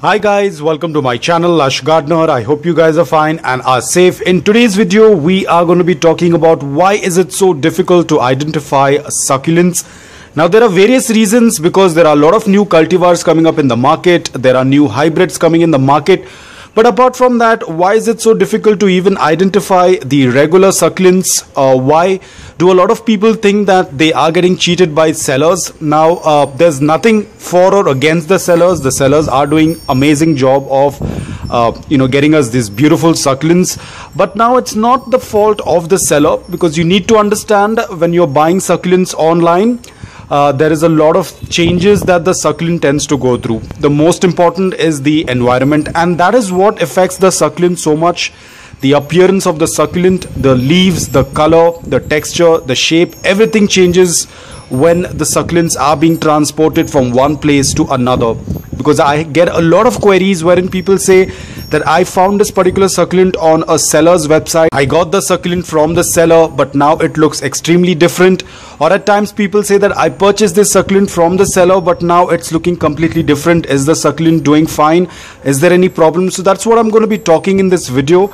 Hi guys, welcome to my channel Lush Gardener. I hope you guys are fine and are safe. In today's video, we are going to be talking about why is it so difficult to identify succulents. Now there are various reasons, because there are a lot of new cultivars coming up in the market. There are new hybrids coming in the market. But apart from that, why is it so difficult to even identify the regular succulents? Why do a lot of people think that they are getting cheated by sellers? Now, there's nothing for or against the sellers. The sellers are doing amazing job of getting us these beautiful succulents. But now it's not the fault of the seller, because you need to understand, when you're buying succulents online, there is a lot of changes that the succulent tends to go through. The most important is the environment, and that is what affects the succulent so much. The appearance of the succulent, the leaves, the color, the texture, the shape, everything changes when the succulents are being transported from one place to another. Because I get a lot of queries wherein people say that I found this particular succulent on a seller's website. I got the succulent from the seller, but now it looks extremely different. Or at times people say that I purchased this succulent from the seller, but now it's looking completely different. Is the succulent doing fine? Is there any problem? So that's what I'm going to be talking in this video.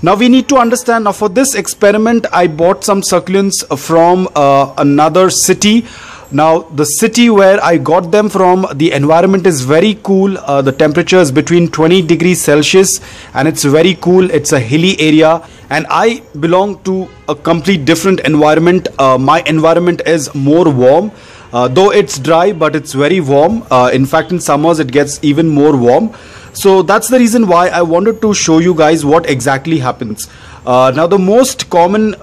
Now we need to understand. Now for this experiment, I bought some succulents from another city. Now the city where I got them from, the environment is very cool. The temperature is between 20 degrees Celsius and it's very cool. It's a hilly area, and I belong to a complete different environment. My environment is more warm. Though it's dry, but it's very warm. In fact, in summers it gets even more warm. So that's the reason why I wanted to show you guys what exactly happens. Now the most common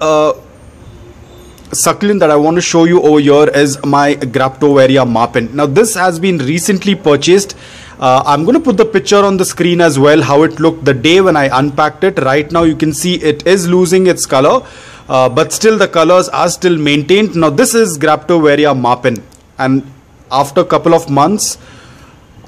succulent that I want to show you over here is my Graptovaria marpin. Now this has been recently purchased. I'm going to put the picture on the screen as well, how it looked the day when I unpacked it. Right now you can see it is losing its color, but still the colors are still maintained. Now this is Graptovaria marpin, and after a couple of months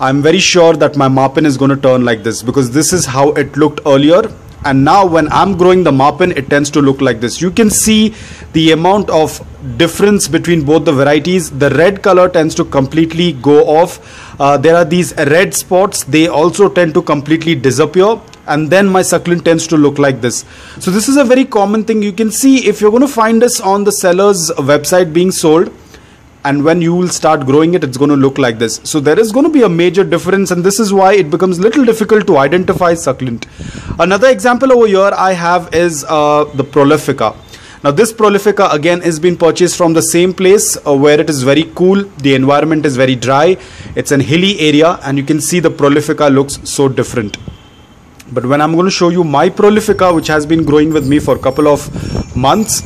I'm very sure that my marpin is going to turn like this, because this is how it looked earlier. And now when I'm growing the marpin, it tends to look like this. You can see the amount of difference between both the varieties. The red color tends to completely go off. There are these red spots. They also tend to completely disappear. And then my succulent tends to look like this. So this is a very common thing. You can see if you're going to find this on the seller's website being sold, and when you will start growing it, it's going to look like this. So there is going to be a major difference, and this is why it becomes a little difficult to identify succulent. Another example over here I have is the Prolifica. Now this Prolifica again is being purchased from the same place where it is very cool. The environment is very dry. It's an hilly area, and you can see the Prolifica looks so different. But when I'm going to show you my Prolifica, which has been growing with me for a couple of months,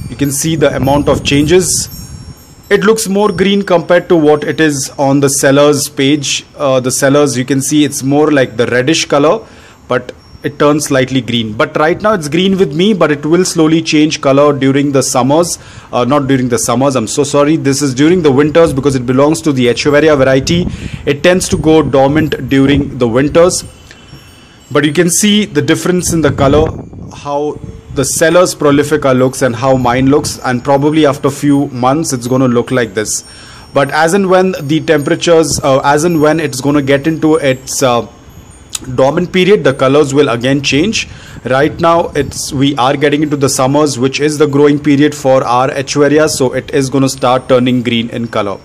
you can see the amount of changes. It looks more green compared to what it is on the seller's page. The sellers, you can see it's more like the reddish color, but it turns slightly green. But right now it's green with me, but it will slowly change color during the summers. Not during the summers, I'm so sorry. This is during the winters, because it belongs to the Echeveria variety. It tends to go dormant during the winters. But you can see the difference in the color, how the seller's Prolifica looks and how mine looks, and probably after a few months it's going to look like this. But as and when the temperatures, as and when it's going to get into its dormant period, the colors will again change. Right now we are getting into the summers, which is the growing period for our Echeveria, so it is going to start turning green in color.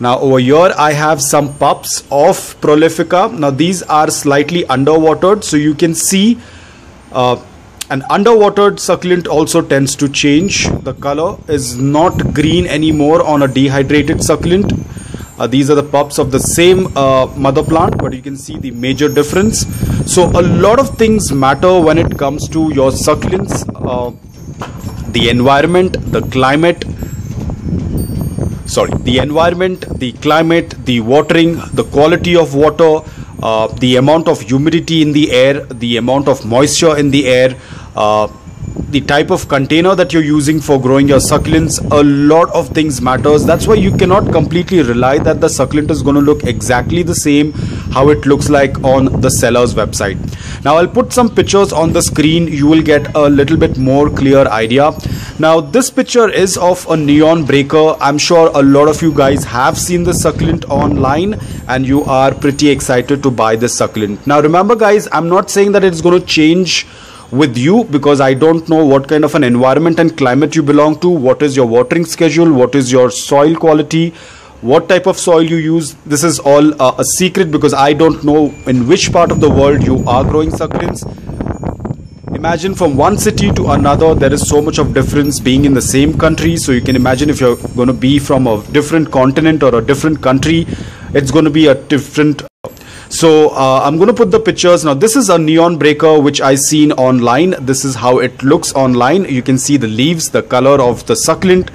Now over here I have some pups of Prolifica. Now these are slightly underwatered, so you can see an underwatered succulent also tends to change. The color is not green anymore on a dehydrated succulent. These are the pups of the same mother plant, but you can see the major difference. So a lot of things matter when it comes to your succulents. The environment, the climate, the climate, the watering, the quality of water, the amount of humidity in the air, the amount of moisture in the air, the type of container that you're using for growing your succulents. A lot of things matters. That's why you cannot completely rely that the succulent is going to look exactly the same how it looks like on the seller's website. Now I'll put some pictures on the screen. You will get a little bit more clear idea. Now this picture is of a neon breaker. I'm sure a lot of you guys have seen this succulent online and you are pretty excited to buy this succulent. Now remember guys, I'm not saying that it's going to change with you, because I don't know what kind of an environment and climate you belong to, what is your watering schedule, what is your soil quality, what type of soil you use. This is all a secret, because I don't know in which part of the world you are growing succulents. Imagine from one city to another, there is so much of difference being in the same country. So you can imagine if you're going to be from a different continent or a different country, it's going to be a different. So I'm going to put the pictures. Now this is a neon breaker which I seen online. This is how it looks online. You can see the leaves, the color of the succulent.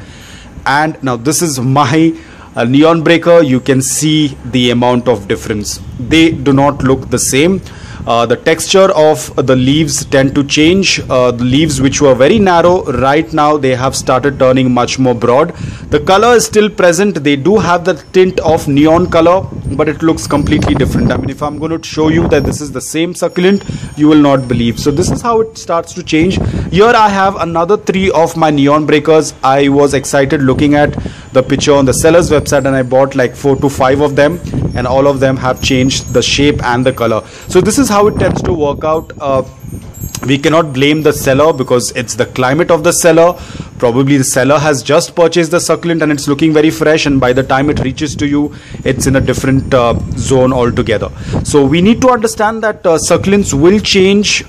And now this is my neon breaker. You can see the amount of difference. They do not look the same. The texture of the leaves tend to change. The leaves which were very narrow, right now they have started turning much more broad. The color is still present. They do have the tint of neon color, but it looks completely different. I mean, if I'm going to show you that this is the same succulent, you will not believe. So this is how it starts to change. Here I have another 3 of my neon breakers. I was excited looking at the picture on the seller's website, and I bought like 4 to 5 of them, and all of them have changed the shape and the color. So this is how it tends to work out. We cannot blame the seller, because it's the climate of the seller. Probably the seller has just purchased the succulent and it's looking very fresh, and by the time it reaches to you, it's in a different zone altogether. So we need to understand that succulents will change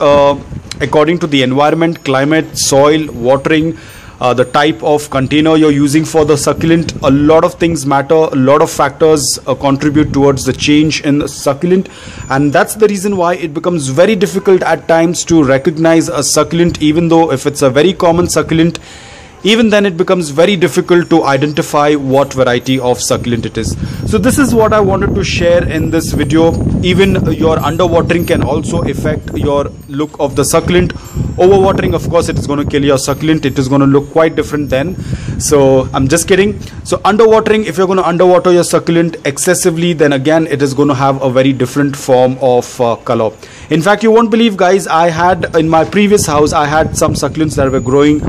according to the environment, climate, soil, watering, the type of container you're using for the succulent. A lot of things matter. A lot of factors contribute towards the change in the succulent, and that's the reason why it becomes very difficult at times to recognize a succulent. Even though if it's a very common succulent, even then it becomes very difficult to identify what variety of succulent it is. So this is what I wanted to share in this video. Even your underwatering can also affect your look of the succulent. Overwatering, of course, it is going to kill your succulent. It is going to look quite different then. So I'm just kidding. So underwatering, if you're going to underwater your succulent excessively, then again it is going to have a very different form of color. In fact, you won't believe guys, I had in my previous house, I had some succulents that were growing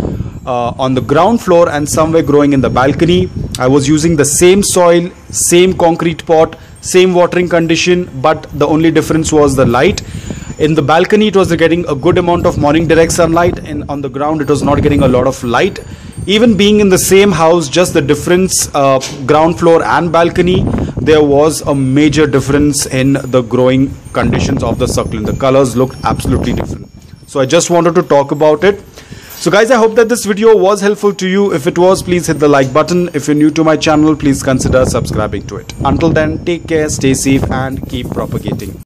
on the ground floor and some were growing in the balcony. I was using the same soil, same concrete pot, same watering condition, but the only difference was the light. In the balcony it was getting a good amount of morning direct sunlight, and on the ground it was not getting a lot of light. Even being in the same house, just the difference, ground floor and balcony, there was a major difference in the growing conditions of the succulent. The colors looked absolutely different. So I just wanted to talk about it. So guys, I hope that this video was helpful to you. If it was, please hit the like button. If you're new to my channel, please consider subscribing to it. Until then, take care, stay safe and keep propagating.